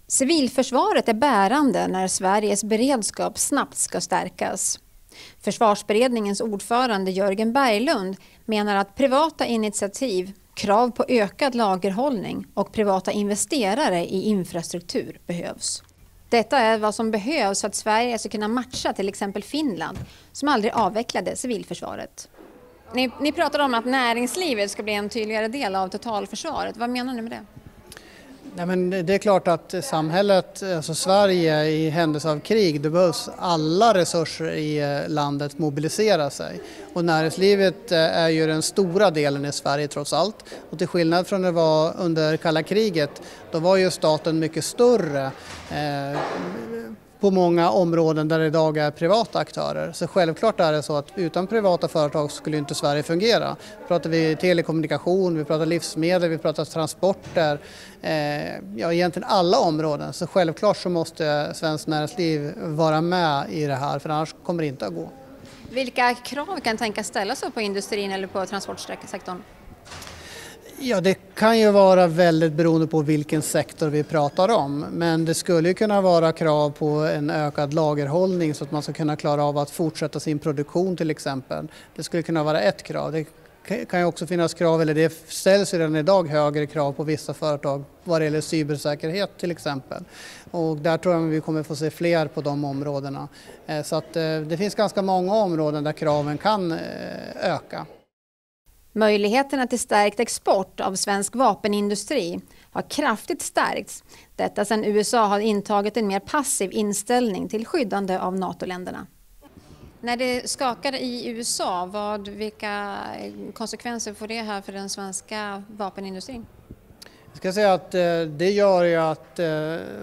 Civilförsvaret är bärande när Sveriges beredskap snabbt ska stärkas. Försvarsberedningens ordförande Jörgen Berglund menar att privata initiativ, krav på ökad lagerhållning och privata investerare i infrastruktur behövs. Detta är vad som behövs för att Sverige ska kunna matcha till exempel Finland som aldrig avvecklade civilförsvaret. Ni pratar om att näringslivet ska bli en tydligare del av totalförsvaret. Vad menar ni med det? Nej, men det är klart att samhället, alltså Sverige i händelse av krig, det behövs alla resurser i landet mobilisera sig. Och näringslivet är ju den stora delen i Sverige trots allt. Och till skillnad från det var under kalla kriget, då var ju staten mycket större på många områden där det idag är privata aktörer. Så självklart är det så att utan privata företag skulle inte Sverige fungera. Pratar vi telekommunikation, vi pratar livsmedel, vi pratar transporter, egentligen alla områden. Så självklart så måste svenskt näringsliv vara med i det här, för annars kommer det inte att gå. Vilka krav kan tänkas ställas på industrin eller på transportsektorn? Ja, det kan ju vara väldigt beroende på vilken sektor vi pratar om. Men det skulle kunna vara krav på en ökad lagerhållning så att man ska kunna klara av att fortsätta sin produktion till exempel. Det skulle kunna vara ett krav. Det kan ju också finnas krav, eller det ställs redan idag högre krav på vissa företag vad det gäller cybersäkerhet till exempel. Och där tror jag att vi kommer få se fler på de områdena. Så att det finns ganska många områden där kraven kan öka. Möjligheterna till stärkt export av svensk vapenindustri har kraftigt stärkts. Detta sedan USA har intagit en mer passiv inställning till skyddande av NATO-länderna. När det skakar i USA, vilka konsekvenser får det här för den svenska vapenindustrin? Jag ska säga att det gör ju att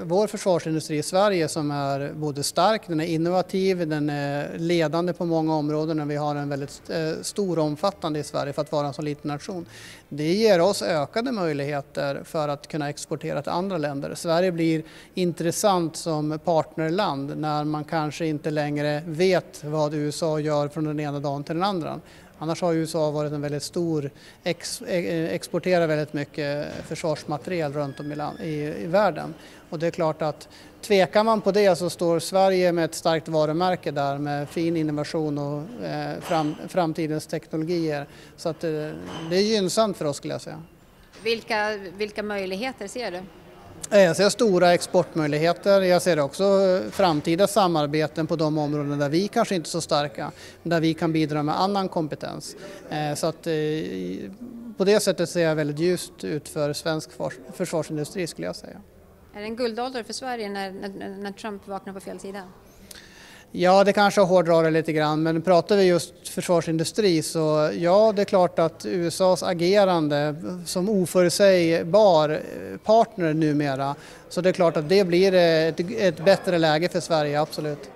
vår försvarsindustri i Sverige som är både stark, den är innovativ, den är ledande på många områden och vi har en väldigt stor omfattande i Sverige för att vara en så liten nation. Det ger oss ökade möjligheter för att kunna exportera till andra länder. Sverige blir intressant som partnerland när man kanske inte längre vet vad USA gör från den ena dagen till den andra. Annars har USA varit en väldigt stor, exporterar väldigt mycket försvarsmateriel runt om i världen. Och det är klart att tvekar man på det så står Sverige med ett starkt varumärke där med fin innovation och framtidens teknologier. Så att det är gynnsamt för oss skulle jag säga. Vilka möjligheter ser du? Jag ser stora exportmöjligheter. Jag ser också framtida samarbeten på de områden där vi kanske inte är så starka, där vi kan bidra med annan kompetens. Så att på det sättet ser jag väldigt ljust ut för svensk försvarsindustri skulle jag säga. Är det en guldålder för Sverige när Trump vaknar på fel sida? Ja, det kanske hårdrar det lite grann, men pratar vi just försvarsindustri så ja, det är klart att USAs agerande som oförutsägbar partner numera, så det är klart att det blir ett bättre läge för Sverige, absolut.